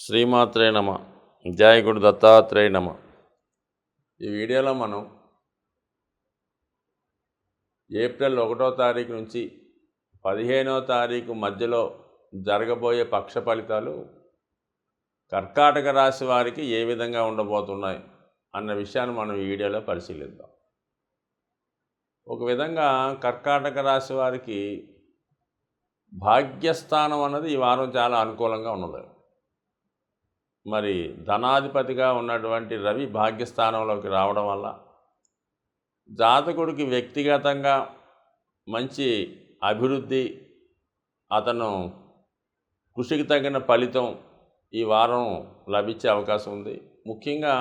శ్రీమాత్రే నమ. జయ గురు దత్తాత్రేయ నమ. ఈ వీడియోలో మనం ఏప్రిల్ 1వ తారీఖు నుంచి 15వ తారీఖు మధ్యలో జరగబోయే పక్ష ఫలితాలు కర్కాటక రాశి వారికి ఏ విధంగా ఉండబోతున్నాయి అన్న విషయాన్ని మనం ఈ వీడియోలో పరిశీలిద్దాం. ఒక విధంగా కర్కాటక రాశి వారికి భాగ్యస్థానం అన్నది ఈ వారం చాలా అనుకూలంగా ఉన్నది. మరి ధనాధిపతిగా ఉన్నటువంటి రవి భాగ్యస్థానంలోకి రావడం వల్ల జాతకుడికి వ్యక్తిగతంగా మంచి అభివృద్ధి, అతను కృషికి తగిన ఫలితం ఈ వారం లభించే అవకాశం ఉంది. ముఖ్యంగా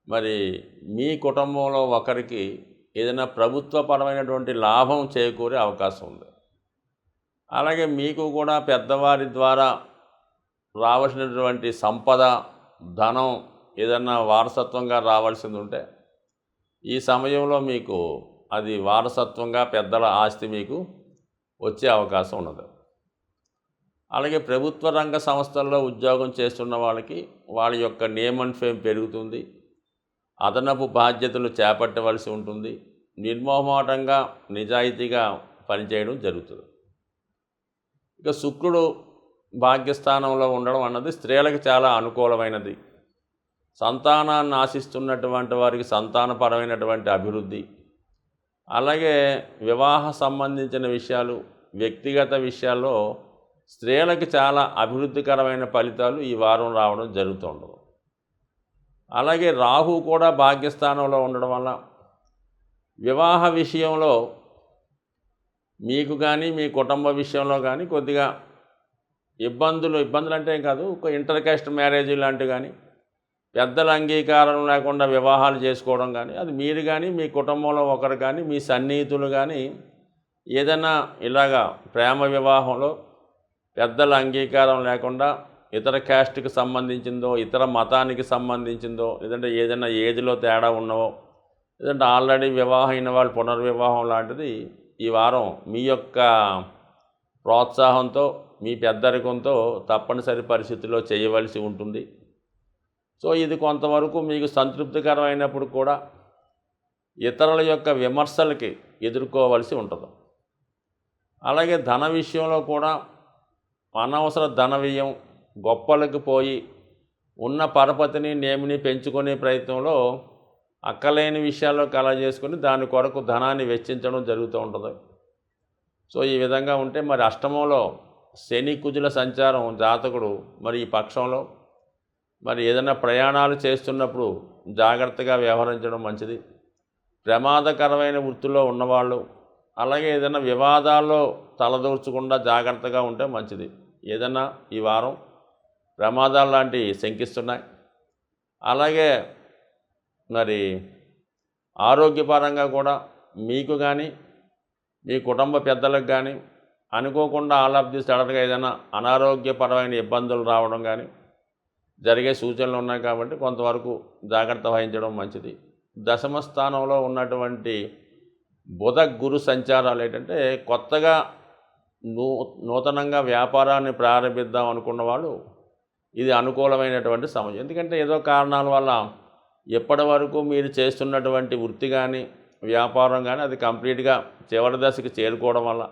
మరి మీ కుటుంబంలో ఒకరికి ఏదైనా ప్రభుత్వపరమైనటువంటి లాభం చేకూరే అవకాశం ఉంది. అలాగే మీకు కూడా పెద్దవారి ద్వారా రావాల్సినటువంటి సంపద, ధనం ఏదన్నా వారసత్వంగా రావాల్సింది ఉంటే ఈ సమయంలో మీకు అది వారసత్వంగా పెద్దల ఆస్తి మీకు వచ్చే అవకాశం ఉన్నది. అలాగే ప్రభుత్వ రంగ సంస్థల్లో ఉద్యోగం చేస్తున్న వాళ్ళకి వాళ్ళ యొక్క నేమ్ అండ్ ఫేమ్ పెరుగుతుంది. అదనపు బాధ్యతలు చేపట్టవలసి ఉంటుంది. నిర్మోహమాటంగా నిజాయితీగా పనిచేయడం జరుగుతుంది. ఇక శుక్రుడు భాగ్యస్థానంలో ఉండడం అన్నది స్త్రీలకు చాలా అనుకూలమైనది. సంతానాన్ని ఆశిస్తున్నటువంటి వారికి సంతానపరమైనటువంటి అభివృద్ధి, అలాగే వివాహ సంబంధించిన విషయాలు, వ్యక్తిగత విషయాల్లో స్త్రీలకు చాలా అభివృద్ధికరమైన ఫలితాలు ఈ వారం రావడం జరుగుతుండదు. అలాగే రాహు కూడా భాగ్యస్థానంలో ఉండడం వల్ల వివాహ విషయంలో మీకు కానీ మీ కుటుంబ విషయంలో కానీ కొద్దిగా ఇబ్బందులు అంటే ఏం కాదు, ఒక ఇంటర్ కాస్ట్ మ్యారేజ్ లాంటివి కానీ, పెద్దల అంగీకారం లేకుండా వివాహాలు చేసుకోవడం కానీ, అది మీరు కానీ మీ కుటుంబంలో ఒకరు కానీ మీ సన్నిహితులు కానీ ఏదైనా ఇలాగా ప్రేమ వివాహంలో పెద్దల అంగీకారం లేకుండా ఇతర క్యాస్ట్కి సంబంధించిందో, ఇతర మతానికి సంబంధించిందో, లేదంటే ఏదైనా ఏజ్లో తేడా ఉన్నవో, లేదంటే ఆల్రెడీ వివాహం అయిన వాళ్ళు పునర్వివాహం లాంటిది ఈ వారం మీ యొక్క ప్రోత్సాహంతో, మీ పెద్దరికంతో తప్పనిసరి పరిస్థితుల్లో చేయవలసి ఉంటుంది. సో ఇది కొంతవరకు మీకు సంతృప్తికరమైనప్పుడు కూడా ఇతరుల యొక్క విమర్శలకి ఎదుర్కోవలసి ఉంటుంది. అలాగే ధన విషయంలో కూడా అనవసర ధన వ్యయం, గొప్పలకు పోయి ఉన్న పరపతిని నేమిని పెంచుకునే ప్రయత్నంలో అక్కలేని విషయాల్లో కలగజేసుకొని దాని కొరకు ధనాన్ని వెచ్చించడం జరుగుతూ ఉంటుంది. సో ఈ విధంగా ఉంటే మరి అష్టమంలో శని కుజుల సంచారం జాతకుడు మరి ఈ పక్షంలో మరి ఏదైనా ప్రయాణాలు చేస్తున్నప్పుడు జాగ్రత్తగా వ్యవహరించడం మంచిది. ప్రమాదకరమైన వృత్తిలో ఉన్నవాళ్ళు, అలాగే ఏదైనా వివాదాల్లో తలదూర్చకుండా జాగ్రత్తగా ఉంటే మంచిది. ఏదైనా ఈ వారం ప్రమాదాలు లాంటివి శంకిస్తున్నాయి. అలాగే మరి ఆరోగ్యపరంగా కూడా మీకు కానీ మీ కుటుంబ పెద్దలకు కానీ అనుకోకుండా ఆల్ ఆఫ్ ది సడన్గా ఏదైనా అనారోగ్యపరమైన ఇబ్బందులు రావడం కానీ జరిగే సూచనలు ఉన్నాయి. కాబట్టి కొంతవరకు జాగ్రత్త వహించడం మంచిది. దశమ స్థానంలో ఉన్నటువంటి బుధ గురు సంచారాలు ఏంటంటే కొత్తగా నూతనంగా వ్యాపారాన్ని ప్రారంభిద్దాం అనుకున్న వాళ్ళు ఇది అనుకూలమైనటువంటి సమయం. ఎందుకంటే ఏదో కారణాల వల్ల ఎప్పటి వరకు మీరు చేస్తున్నటువంటి వృత్తి కానీ వ్యాపారం కానీ అది కంప్లీట్గా చివరి దశకి చేరుకోవడం వల్ల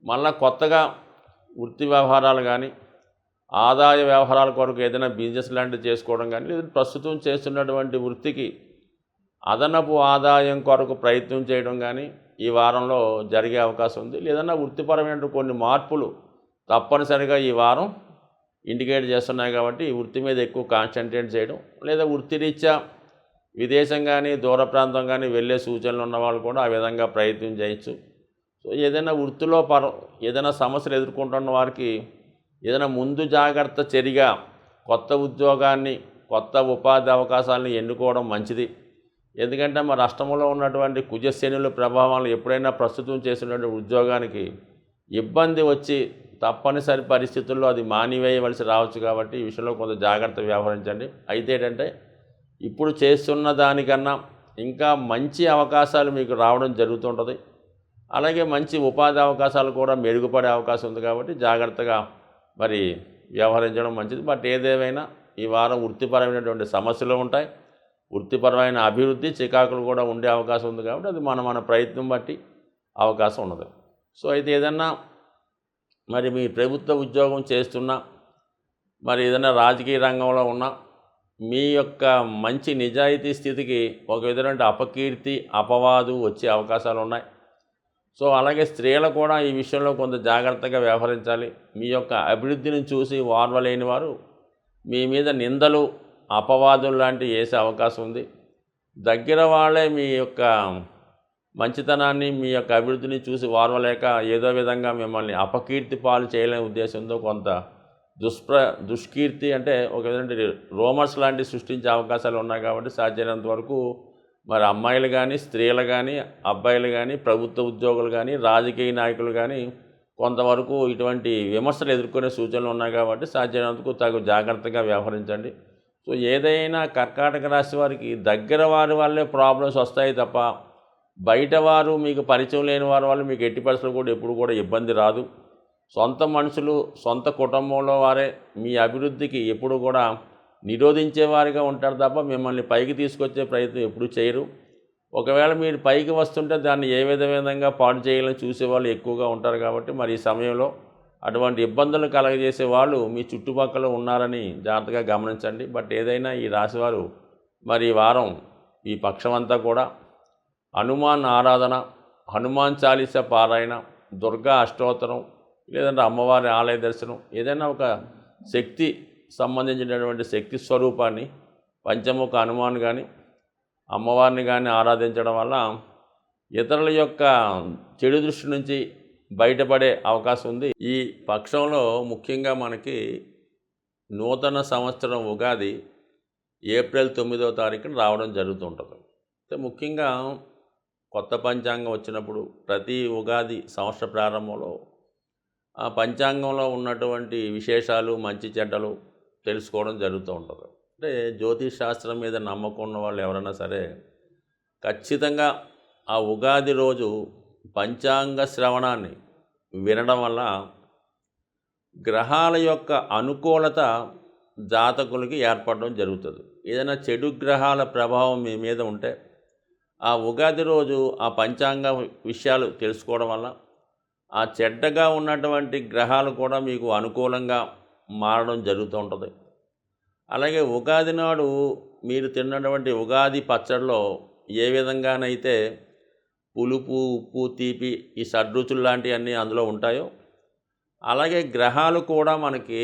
మళ్ళీ కొత్తగా వృత్తి వ్యవహారాలు కానీ ఆదాయ వ్యవహారాల కొరకు ఏదైనా బిజినెస్ లాంటివి చేసుకోవడం కానీ, లేదా ప్రస్తుతం చేస్తున్నటువంటి వృత్తికి అదనపు ఆదాయం కొరకు ప్రయత్నం చేయడం కానీ ఈ వారంలో జరిగే అవకాశం ఉంది. లేదన్నా వృత్తిపరమైన కొన్ని మార్పులు తప్పనిసరిగా ఈ వారం ఇండికేట్ చేస్తున్నాయి. కాబట్టి ఈ వృత్తి మీద ఎక్కువ కాన్సన్ట్రేట్ చేయడం, లేదా వృత్తిరీత్యా విదేశం కానీ దూర ప్రాంతం కానీ వెళ్ళే సూచనలు ఉన్న వాళ్ళు కూడా ఆ విధంగా ప్రయత్నం చేయొచ్చు. సో ఏదైనా వృత్తిలో ఏదైనా సమస్యలు ఎదుర్కొంటున్న వారికి ఏదైనా ముందు జాగ్రత్త చర్యగా కొత్త ఉద్యోగాన్ని, కొత్త ఉపాధి అవకాశాలను ఎన్నుకోవడం మంచిది. ఎందుకంటే మరి అష్టమంలో ఉన్నటువంటి కుజశనుల ప్రభావాలు ఎప్పుడైనా ప్రస్తుతం చేసినటువంటి ఉద్యోగానికి ఇబ్బంది వచ్చి తప్పనిసరి పరిస్థితుల్లో అది మానివేయవలసి రావచ్చు. కాబట్టి ఈ విషయంలో కొంత జాగ్రత్త వ్యవహరించండి. అయితే ఏంటంటే ఇప్పుడు చేస్తున్న దానికన్నా ఇంకా మంచి అవకాశాలు మీకు రావడం జరుగుతుంటుంది. అలాగే మంచి ఉపాధి అవకాశాలు కూడా మెరుగుపడే అవకాశం ఉంది. కాబట్టి జాగ్రత్తగా మరి వ్యవహరించడం మంచిది. బట్ ఏదేమైనా ఈ వారం వృత్తిపరమైనటువంటి సమస్యలు ఉంటాయి. వృత్తిపరమైన అభివృద్ధి, చికాకులు కూడా ఉండే అవకాశం ఉంది కాబట్టి అది మన ప్రయత్నం బట్టి అవకాశం ఉన్నది. సో అయితే ఏదన్నా మరి మీ ప్రభుత్వ ఉద్యోగం చేస్తున్నా, మరి ఏదైనా రాజకీయ రంగంలో ఉన్నా, మీ యొక్క మంచి నిజాయితీ స్థితికి ఒక విధమైన అపకీర్తి, అపవాదు వచ్చే అవకాశాలు ఉన్నాయి. సో అలాగే స్త్రీలు కూడా ఈ విషయంలో కొంత జాగ్రత్తగా వ్యవహరించాలి. మీ యొక్క అభివృద్ధిని చూసి వార్వలేని వారు మీ మీద నిందలు, అపవాదులు లాంటివి వేసే అవకాశం ఉంది. దగ్గర వాళ్ళే మీ యొక్క మంచితనాన్ని, మీ యొక్క అభివృద్ధిని చూసి వార్వలేక ఏదో విధంగా మిమ్మల్ని అపకీర్తి పాలు చేయలేని ఉద్దేశంతో కొంత దుష్కీర్తి అంటే ఒక విధంగా రోమర్స్ లాంటివి సృష్టించే అవకాశాలు ఉన్నాయి. కాబట్టి సాధ్యమైనంత వరకు మరి అమ్మాయిలు కానీ, స్త్రీలు కానీ, అబ్బాయిలు కానీ, ప్రభుత్వ ఉద్యోగులు కానీ, రాజకీయ నాయకులు కానీ కొంతవరకు ఇటువంటి విమర్శలు ఎదుర్కొనే సూచనలు ఉన్నాయి. కాబట్టి సాధ్యమైనంతకు తగు జాగ్రత్తగా వ్యవహరించండి. సో ఏదైనా కర్కాటక రాశి వారికి దగ్గర వారి వల్లే ప్రాబ్లమ్స్ వస్తాయి తప్ప బయట వారు, మీకు పరిచయం లేని వారి వల్ల మీకు ఎట్టి పరిస్థితులు కూడా ఎప్పుడు కూడా ఇబ్బంది రాదు. సొంత మనుషులు, సొంత కుటుంబంలో వారే మీ అభివృద్ధికి ఎప్పుడు కూడా నిరోధించేవారిగా ఉంటారు తప్ప మిమ్మల్ని పైకి తీసుకొచ్చే ప్రయత్నం ఎప్పుడూ చేయరు. ఒకవేళ మీరు పైకి వస్తుంటే దాన్ని ఏ విధంగా పాడు చేయాలని చూసేవాళ్ళు ఎక్కువగా ఉంటారు. కాబట్టి మరి ఈ సమయంలో అటువంటి ఇబ్బందులు కలగజేసే వాళ్ళు మీ చుట్టుపక్కల ఉన్నారని జాగ్రత్తగా గమనించండి. బట్ ఏదైనా ఈ రాశివారు మరి ఈ వారం ఈ పక్షమంతా కూడా హనుమాన్ ఆరాధన, హనుమాన్ చాలీస పారాయణ, దుర్గా అష్టోత్తరం, లేదంటే అమ్మవారి ఆలయ దర్శనం, ఏదైనా ఒక శక్తి సంబంధించినటువంటి శక్తి స్వరూపాన్ని, పంచముఖ హనుమాన్ కానీ, అమ్మవారిని కానీ ఆరాధించడం వల్ల ఇతరుల యొక్క చెడు దృష్టి నుంచి బయటపడే అవకాశం ఉంది. ఈ పక్షంలో ముఖ్యంగా మనకి నూతన సంవత్సరం ఉగాది ఏప్రిల్ 9వ తారీఖున రావడం జరుగుతుంటుంది. అయితే ముఖ్యంగా కొత్త పంచాంగం వచ్చినప్పుడు ప్రతి ఉగాది సంవత్సర ప్రారంభంలో ఆ పంచాంగంలో ఉన్నటువంటి విశేషాలు, మంచి చెడ్డలు తెలుసుకోవడం జరుగుతూ ఉంటుంది. అంటే జ్యోతిష్ శాస్త్రం మీద నమ్మకం ఉన్న వాళ్ళు ఎవరైనా సరే ఖచ్చితంగా ఆ ఉగాది రోజు పంచాంగ శ్రవణాన్ని వినడం వల్ల గ్రహాల యొక్క అనుకూలత జాతకులకి ఏర్పడడం జరుగుతుంది. ఏదైనా చెడు గ్రహాల ప్రభావం మీ మీద ఉంటే ఆ ఉగాది రోజు ఆ పంచాంగ విషయాలు తెలుసుకోవడం వల్ల ఆ చెడ్డగా ఉన్నటువంటి గ్రహాలు కూడా మీకు అనుకూలంగా మారడం జరుగుతూ ఉంటుంది. అలాగే ఉగాది నాడు మీరు తిన్నటువంటి ఉగాది పచ్చడిలో ఏ విధంగానైతే పులుపు, ఉప్పు, తీపి ఈ షడ్రుచులు లాంటివన్నీ అందులో ఉంటాయో అలాగే గ్రహాలు కూడా మనకి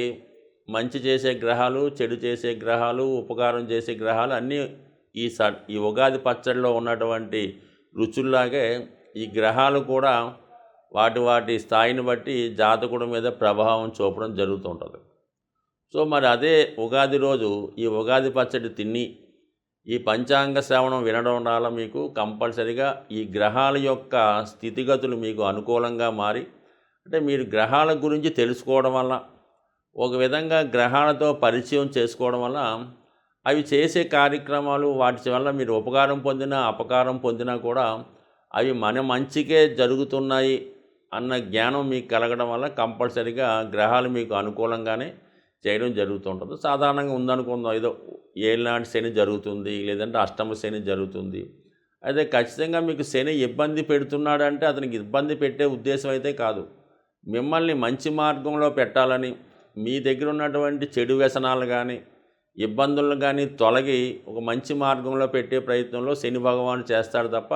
మంచి చేసే గ్రహాలు, చెడు చేసే గ్రహాలు, ఉపకారం చేసే గ్రహాలు అన్నీ ఈ ఉగాది పచ్చడిలో ఉన్నటువంటి రుచుల్లాగే ఈ గ్రహాలు కూడా వాటి స్థాయిని బట్టి జాతకుడి మీద ప్రభావం చూపడం జరుగుతూ ఉంటుంది. సో మరి అదే ఉగాది రోజు ఈ ఉగాది పచ్చడి తిని ఈ పంచాంగ శ్రవణం వినడం వల్ల మీకు కంపల్సరిగా ఈ గ్రహాల యొక్క స్థితిగతులు మీకు అనుకూలంగా మారి, అంటే మీరు గ్రహాల గురించి తెలుసుకోవడం వల్ల, ఒక విధంగా గ్రహాలతో పరిచయం చేసుకోవడం వల్ల అవి చేసే కార్యక్రమాలు వాటి వల్ల మీరు ఉపకారం పొందినా, అపకారం పొందినా కూడా అవి మన మంచికే జరుగుతున్నాయి అన్న జ్ఞానం మీకు కలగడం వల్ల కంపల్సరిగా గ్రహాలు మీకు అనుకూలంగానే చేయడం జరుగుతుంటుంది. సాధారణంగా ఉందనుకుందాం, ఏదో ఏళ్ళనాటి శని జరుగుతుంది, లేదంటే అష్టమ శని జరుగుతుంది. అయితే ఖచ్చితంగా మీకు శని ఇబ్బంది పెడుతున్నాడంటే అతనికి ఇబ్బంది పెట్టే ఉద్దేశం అయితే కాదు. మిమ్మల్ని మంచి మార్గంలో పెట్టాలని, మీ దగ్గర ఉన్నటువంటి చెడు వ్యసనాలు కానీ, ఇబ్బందులను కానీ తొలగి ఒక మంచి మార్గంలో పెట్టే ప్రయత్నంలో శని భగవానుడు చేస్తాడు తప్ప,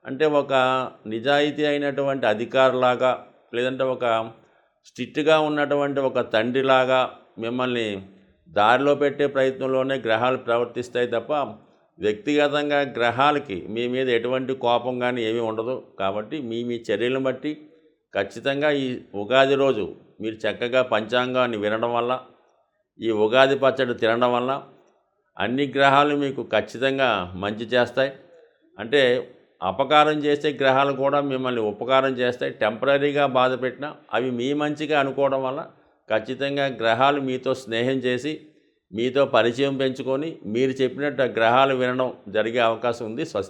అంటే ఒక నిజాయితీ అయినటువంటి అధికారిలాగా, లేదంటే ఒక స్ట్రిక్ట్గా ఉన్నటువంటి ఒక తండ్రిలాగా మిమ్మల్ని దారిలో పెట్టే ప్రయత్నంలోనే గ్రహాలు ప్రవర్తిస్తాయి తప్ప వ్యక్తిగతంగా గ్రహాలకి మీ మీద ఎటువంటి కోపం కానీ ఏమీ ఉండదు. కాబట్టి మీ చర్యలను బట్టి ఖచ్చితంగా ఈ ఉగాది రోజు మీరు చక్కగా పంచాంగాన్ని వినడం వల్ల, ఈ ఉగాది పచ్చడి తినడం వల్ల అన్ని గ్రహాలు మీకు ఖచ్చితంగా మంచి చేస్తాయి. అంటే అపకారం చేసే గ్రహాలు కూడా మిమ్మల్ని ఉపకారం చేస్తాయి. టెంపరీగా బాధ పెట్టినా అవి మీ మంచిగా అనుకోవడం వల్ల ఖచ్చితంగా గ్రహాలు మీతో స్నేహం చేసి, మీతో పరిచయం పెంచుకొని మీరు చెప్పినట్టు గ్రహాలు వినడం జరిగే అవకాశం ఉంది. స్వస్తి.